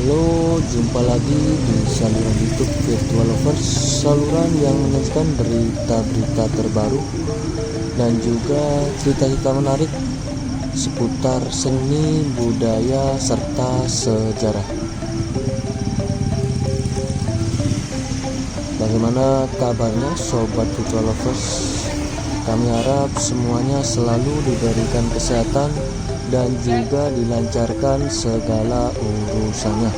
Halo, jumpa lagi di saluran YouTube Virtual Lovers, saluran yang menyajikan berita-berita terbaru dan juga cerita-cerita menarik seputar seni, budaya, serta sejarah. Bagaimana kabarnya Sobat Virtual Lovers? Kami harap semuanya selalu diberikan kesehatan dan juga dilancarkan segala urusannya.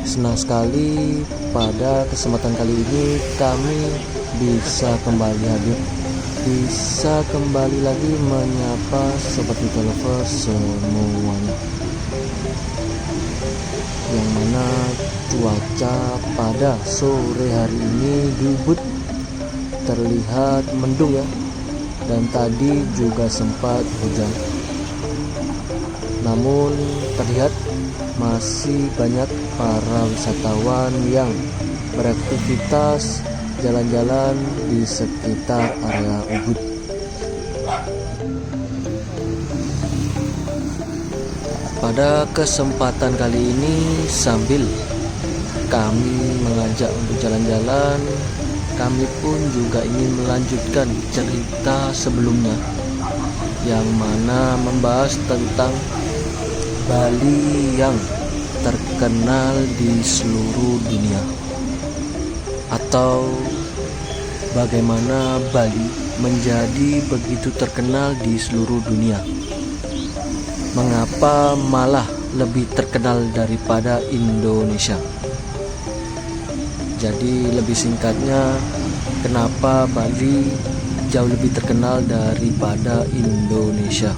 Senang sekali pada kesempatan kali ini kami bisa kembali hadir, bisa kembali lagi menyapa Sobat Virtual Lovers semuanya. Yang mana cuaca pada sore hari ini di Ubud terlihat mendung ya, dan tadi juga sempat hujan. Namun terlihat masih banyak para wisatawan yang beraktivitas jalan-jalan di sekitar area Ubud. Pada kesempatan kali ini, sambil kami mengajak untuk jalan-jalan, kami pun juga ingin melanjutkan cerita sebelumnya yang mana membahas tentang Bali yang terkenal di seluruh dunia, atau bagaimana Bali menjadi begitu terkenal di seluruh dunia. Mengapa malah lebih terkenal daripada Indonesia? Jadi lebih singkatnya, kenapa Bali jauh lebih terkenal daripada Indonesia?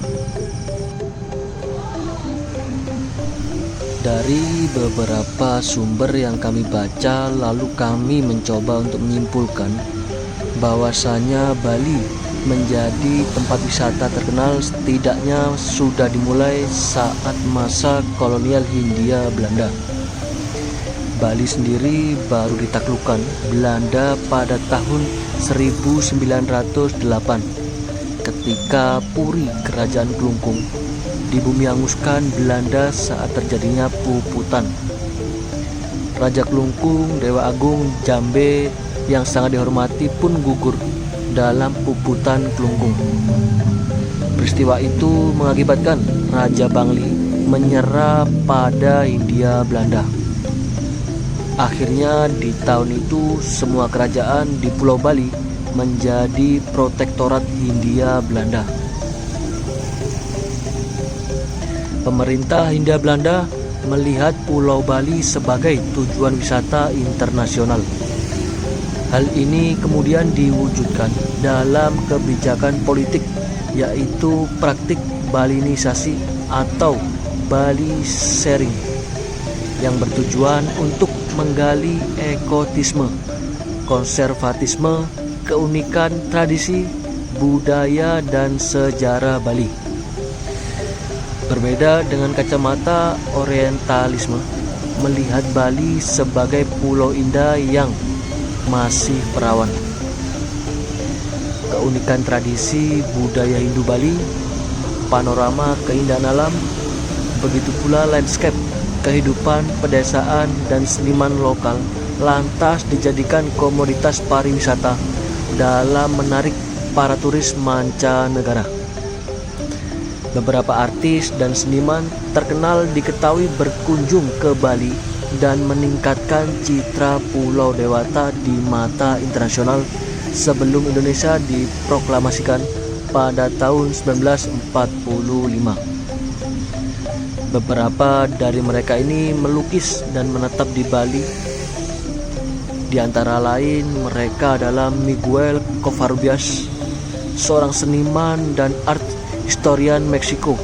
Dari beberapa sumber yang kami baca, lalu kami mencoba untuk menyimpulkan bahwasanya Bali menjadi tempat wisata terkenal setidaknya sudah dimulai saat masa kolonial Hindia Belanda. Bali sendiri baru ditaklukkan Belanda pada tahun 1908 ketika Puri Kerajaan Kelungkung dibumi-hanguskan Belanda saat terjadinya puputan. Raja Kelungkung, Dewa Agung Jambe yang sangat dihormati pun gugur dalam puputan Kelungkung. Peristiwa itu mengakibatkan Raja Bangli menyerah pada Hindia Belanda. Akhirnya di tahun itu semua kerajaan di Pulau Bali menjadi protektorat Hindia Belanda. Pemerintah Hindia Belanda melihat Pulau Bali sebagai tujuan wisata internasional. Hal ini kemudian diwujudkan dalam kebijakan politik, yaitu praktik Balinisasi atau Bali Sharing yang bertujuan untuk menggali ekotisme, konservatisme, keunikan tradisi, budaya, dan sejarah Bali. Berbeda dengan kacamata orientalisme, melihat Bali sebagai pulau indah yang masih perawan. Keunikan tradisi budaya Hindu Bali, panorama keindahan alam, begitu pula landscape kehidupan pedesaan dan seniman lokal lantas dijadikan komoditas pariwisata dalam menarik para turis mancanegara. Beberapa artis dan seniman terkenal diketahui berkunjung ke Bali dan meningkatkan citra Pulau Dewata di mata internasional sebelum Indonesia diproklamasikan pada tahun 1945. Beberapa dari mereka ini melukis dan menetap di Bali. Di antara lain mereka adalah Miguel Covarrubias, seorang seniman dan art historian Meksiko.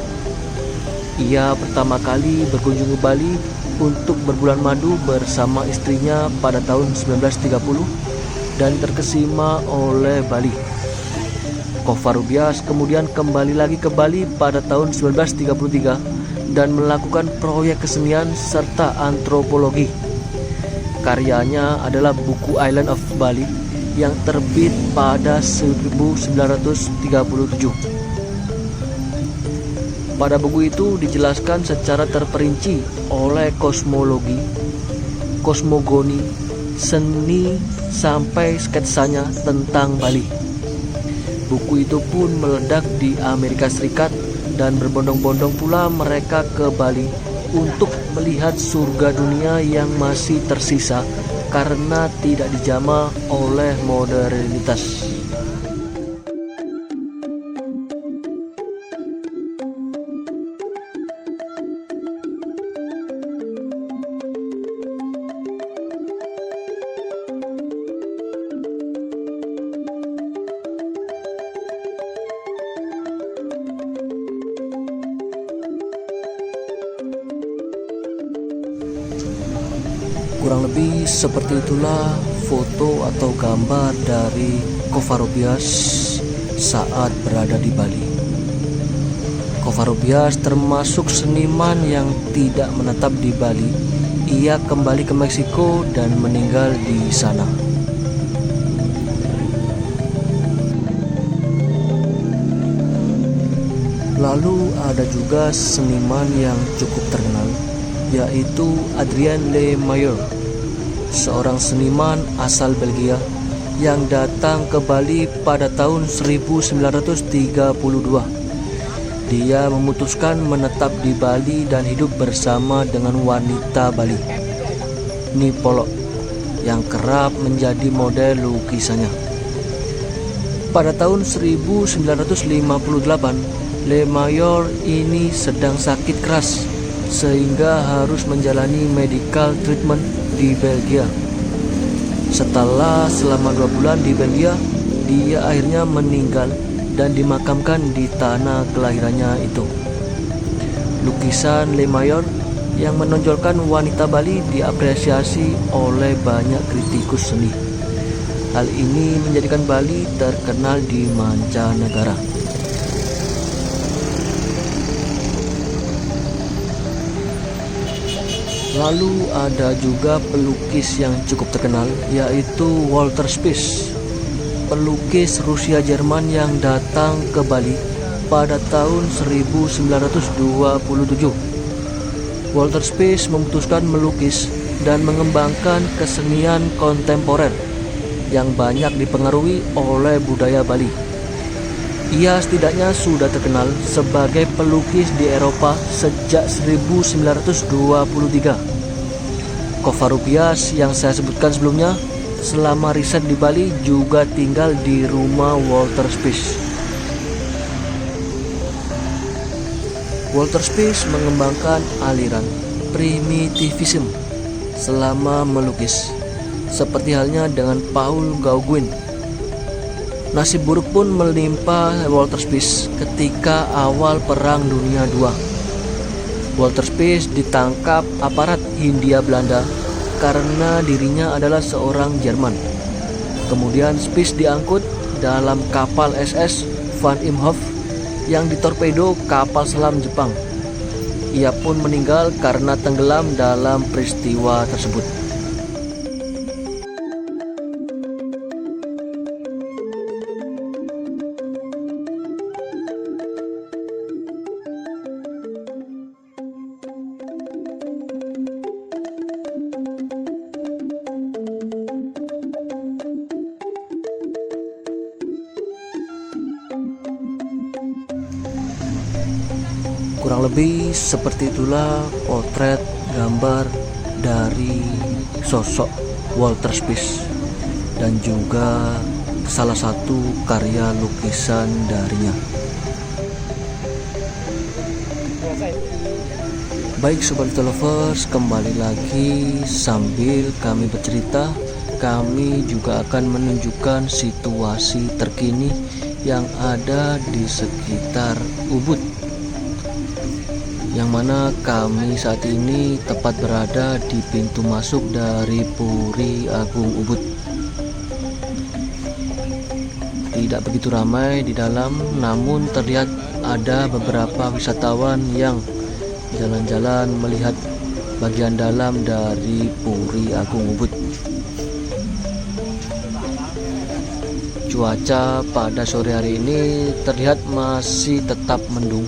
Ia pertama kali berkunjung ke Bali untuk berbulan madu bersama istrinya pada tahun 1930 dan terkesima oleh Bali. Covarrubias kemudian kembali lagi ke Bali pada tahun 1933 dan melakukan proyek kesenian serta antropologi. Karyanya adalah buku Island of Bali yang terbit pada 1937. Pada buku itu dijelaskan secara terperinci oleh kosmologi, kosmogoni, seni, sampai sketsanya tentang Bali. Buku itu pun meledak di Amerika Serikat dan berbondong-bondong pula mereka ke Bali untuk melihat surga dunia yang masih tersisa karena tidak dijamah oleh modernitas. Kurang lebih seperti itulah foto atau gambar dari Covarrubias saat berada di Bali. Covarrubias termasuk seniman yang tidak menetap di Bali. Ia kembali ke Meksiko dan meninggal di sana. Lalu ada juga seniman yang cukup terkenal, yaitu Adrien Le Mayer, seorang seniman asal Belgia yang datang ke Bali pada tahun 1932. Dia memutuskan menetap di Bali dan hidup bersama dengan wanita Bali, Nipolok, yang kerap menjadi model lukisannya. Pada tahun 1958, Le Mayer ini sedang sakit keras sehingga harus menjalani medical treatment di Belgia. Setelah selama 2 bulan di Belgia, dia akhirnya meninggal dan dimakamkan di tanah kelahirannya itu. Lukisan Le Mayer yang menonjolkan wanita Bali diapresiasi oleh banyak kritikus seni. Hal ini menjadikan Bali terkenal di mancanegara. Lalu ada juga pelukis yang cukup terkenal, yaitu Walter Spies, pelukis Rusia Jerman yang datang ke Bali pada tahun 1927. Walter Spies memutuskan melukis dan mengembangkan kesenian kontemporer yang banyak dipengaruhi oleh budaya Bali. Ia setidaknya sudah terkenal sebagai pelukis di Eropa sejak 1923. Covarrubias yang saya sebutkan sebelumnya selama riset di Bali juga tinggal di rumah Walter Spies. Walter Spies mengembangkan aliran primitivisme selama melukis, seperti halnya dengan Paul Gauguin. Nasib buruk pun menimpa Walter Spies ketika awal Perang Dunia II. Walter Spies ditangkap aparat Hindia Belanda karena dirinya adalah seorang Jerman. Kemudian Spies diangkut dalam kapal SS Van Imhoff yang ditorpedo kapal selam Jepang. Ia pun meninggal karena tenggelam dalam peristiwa tersebut. Kurang lebih seperti itulah potret gambar dari sosok Walter Spies dan juga salah satu karya lukisan darinya. Baik Sobat Lovers, kembali lagi sambil kami bercerita, kami juga akan menunjukkan situasi terkini yang ada di sekitar Ubud, yang mana kami saat ini tepat berada di pintu masuk dari Puri Agung Ubud. Tidak begitu ramai di dalam, namun terlihat ada beberapa wisatawan yang jalan-jalan melihat bagian dalam dari Puri Agung Ubud. Cuaca pada sore hari ini terlihat masih tetap mendung.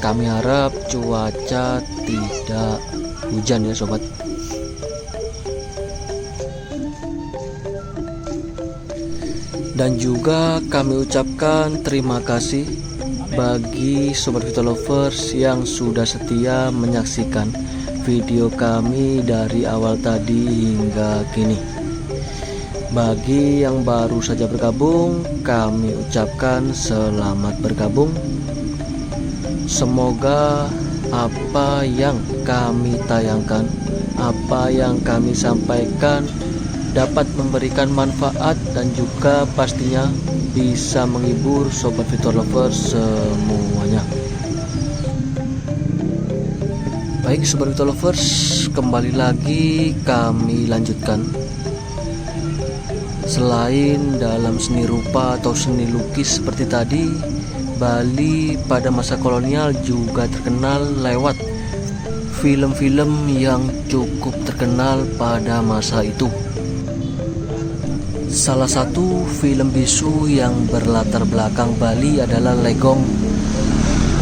Kami harap cuaca tidak hujan ya sobat. Dan juga kami ucapkan terima kasih bagi Sobat Vito Lovers yang sudah setia menyaksikan video kami dari awal tadi hingga kini. Bagi yang baru saja bergabung, kami ucapkan selamat bergabung. Semoga apa yang kami tayangkan, apa yang kami sampaikan dapat memberikan manfaat dan juga pastinya bisa menghibur Sobat Vito Lovers semuanya. Baik Sobat Vito Lovers, kembali lagi kami lanjutkan. Selain dalam seni rupa atau seni lukis seperti tadi, Bali pada masa kolonial juga terkenal lewat film-film yang cukup terkenal pada masa itu. Salah satu film bisu yang berlatar belakang Bali adalah Legong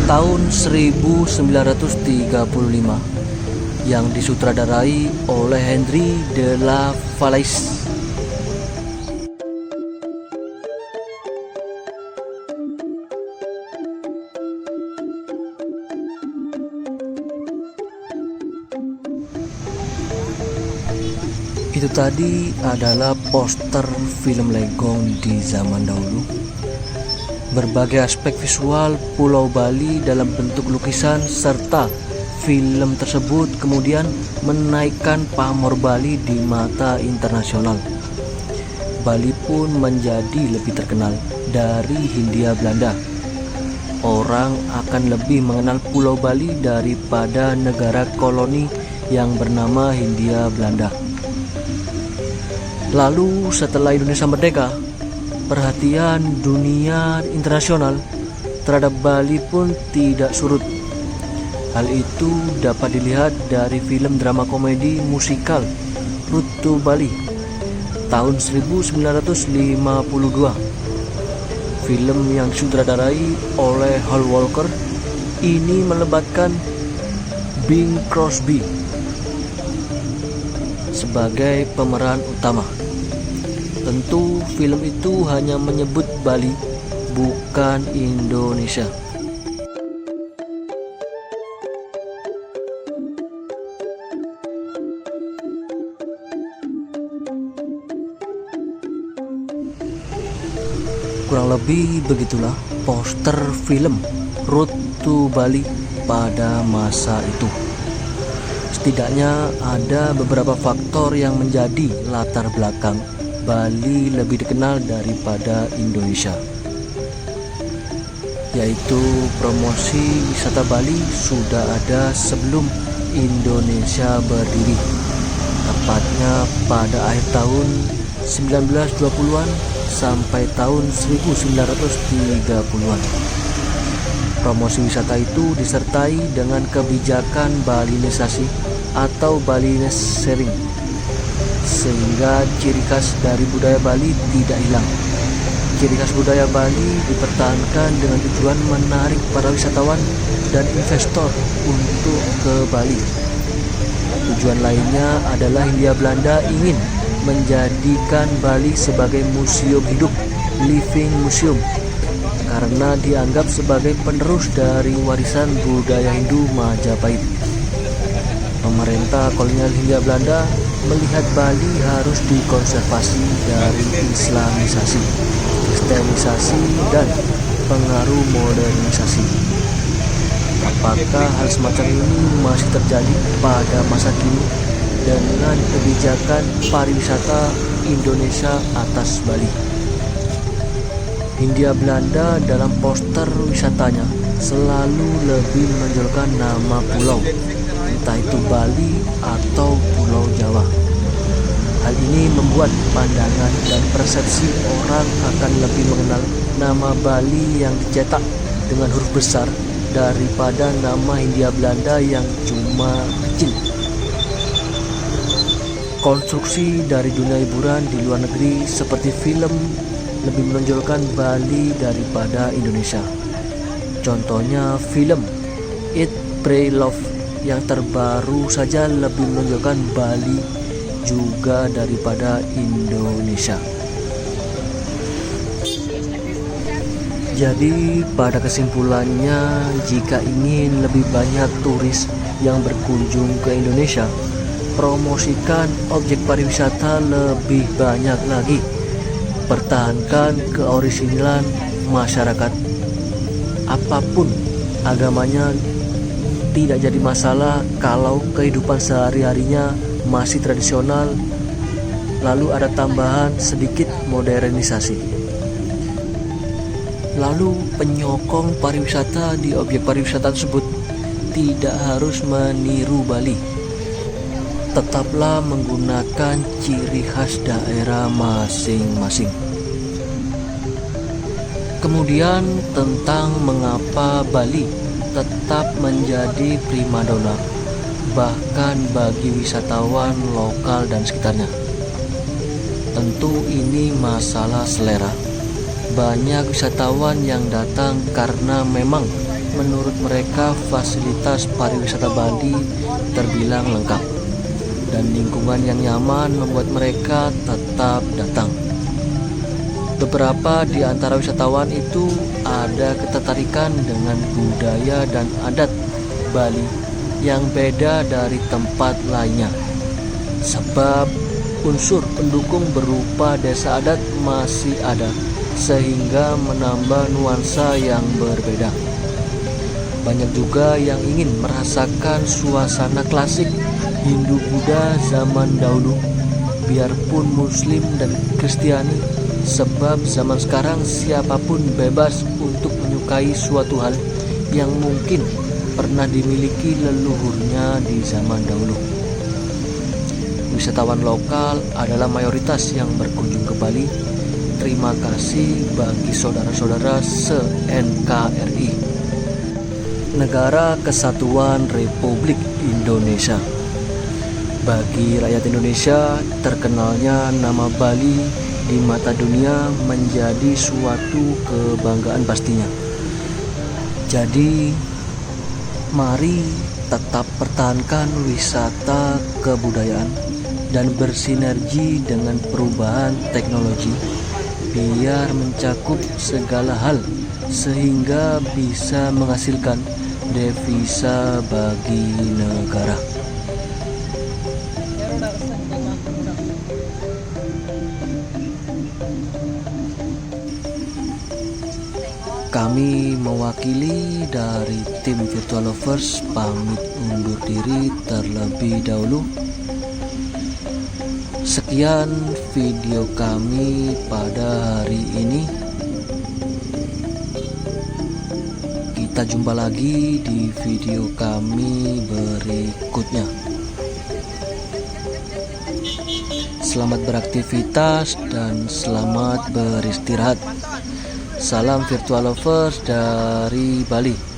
tahun 1935 yang disutradarai oleh Henry de la Falaise. Itu tadi adalah poster film Legong di zaman dahulu. Berbagai aspek visual Pulau Bali dalam bentuk lukisan serta film tersebut kemudian menaikkan pamor Bali di mata internasional. Bali pun menjadi lebih terkenal dari Hindia Belanda. Orang akan lebih mengenal Pulau Bali daripada negara koloni yang bernama Hindia Belanda. Lalu setelah Indonesia merdeka, perhatian dunia internasional terhadap Bali pun tidak surut. Hal itu dapat dilihat dari film drama komedi musikal Route to Bali tahun 1952. Film yang disutradarai oleh Hal Walker ini melibatkan Bing Crosby sebagai pemeran utama. Tentu film itu hanya menyebut Bali, bukan Indonesia. Kurang lebih begitulah poster film Route to Bali pada masa itu. Setidaknya ada beberapa faktor yang menjadi latar belakang Bali lebih dikenal daripada Indonesia, yaitu promosi wisata Bali sudah ada sebelum Indonesia berdiri, tepatnya pada akhir tahun 1920-an sampai tahun 1930-an. Promosi wisata itu disertai dengan kebijakan Balinisasi atau Balinese sharing, sehingga ciri khas dari budaya Bali tidak hilang. Ciri khas budaya Bali dipertahankan dengan tujuan menarik para wisatawan dan investor untuk ke Bali. Tujuan lainnya adalah Hindia Belanda ingin menjadikan Bali sebagai museum hidup, living museum, karena dianggap sebagai penerus dari warisan budaya Hindu Majapahit. Pemerintah kolonial Hindia Belanda melihat Bali harus dikonservasi dari Islamisasi, Kristenisasi, dan pengaruh modernisasi. Apakah hal semacam ini masih terjadi pada masa kini dengan kebijakan pariwisata Indonesia atas Bali? Hindia Belanda dalam poster wisatanya selalu lebih menonjolkan nama pulau, entah itu Bali atau Pulau Jawa. Hal ini membuat pandangan dan persepsi orang akan lebih mengenal nama Bali yang dicetak dengan huruf besar daripada nama Hindia Belanda yang cuma kecil. Konstruksi dari dunia hiburan di luar negeri seperti film lebih menonjolkan Bali daripada Indonesia. Contohnya film Eat, Pray, Love yang terbaru saja lebih menunjukkan Bali juga daripada Indonesia. Jadi pada kesimpulannya, jika ingin lebih banyak turis yang berkunjung ke Indonesia, promosikan objek pariwisata lebih banyak lagi. Pertahankan keorisinyalan masyarakat. Apapun agamanya tidak jadi masalah kalau kehidupan sehari-harinya masih tradisional, lalu ada tambahan sedikit modernisasi. Lalu penyokong pariwisata di objek pariwisata tersebut tidak harus meniru Bali. Tetaplah menggunakan ciri khas daerah masing-masing. Kemudian tentang mengapa Bali tetap menjadi primadona bahkan bagi wisatawan lokal dan sekitarnya. Tentu ini masalah selera. Banyak wisatawan yang datang karena memang menurut mereka fasilitas pariwisata Bali terbilang lengkap dan lingkungan yang nyaman membuat mereka tetap datang. Beberapa di antara wisatawan itu ada ketertarikan dengan budaya dan adat Bali yang beda dari tempat lainnya. Sebab unsur pendukung berupa desa adat masih ada, sehingga menambah nuansa yang berbeda. Banyak juga yang ingin merasakan suasana klasik Hindu-Buddha zaman dahulu, biarpun Muslim dan Kristiani, sebab zaman sekarang siapapun bebas untuk menyukai suatu hal yang mungkin pernah dimiliki leluhurnya di zaman dahulu. Wisatawan lokal adalah mayoritas yang berkunjung ke Bali. Terima kasih bagi saudara-saudara se-NKRI, Negara Kesatuan Republik Indonesia. Bagi rakyat Indonesia, terkenalnya nama Bali di mata dunia menjadi suatu kebanggaan pastinya. Jadi, mari tetap pertahankan wisata kebudayaan dan bersinergi dengan perubahan teknologi biar mencakup segala hal sehingga bisa menghasilkan devisa bagi negara. Kami mewakili dari tim Virtual Lovers pamit undur diri terlebih dahulu. Sekian video kami pada hari ini. Kita jumpa lagi di video kami berikutnya. Selamat beraktivitas dan selamat beristirahat. Salam Virtual Lovers dari Bali.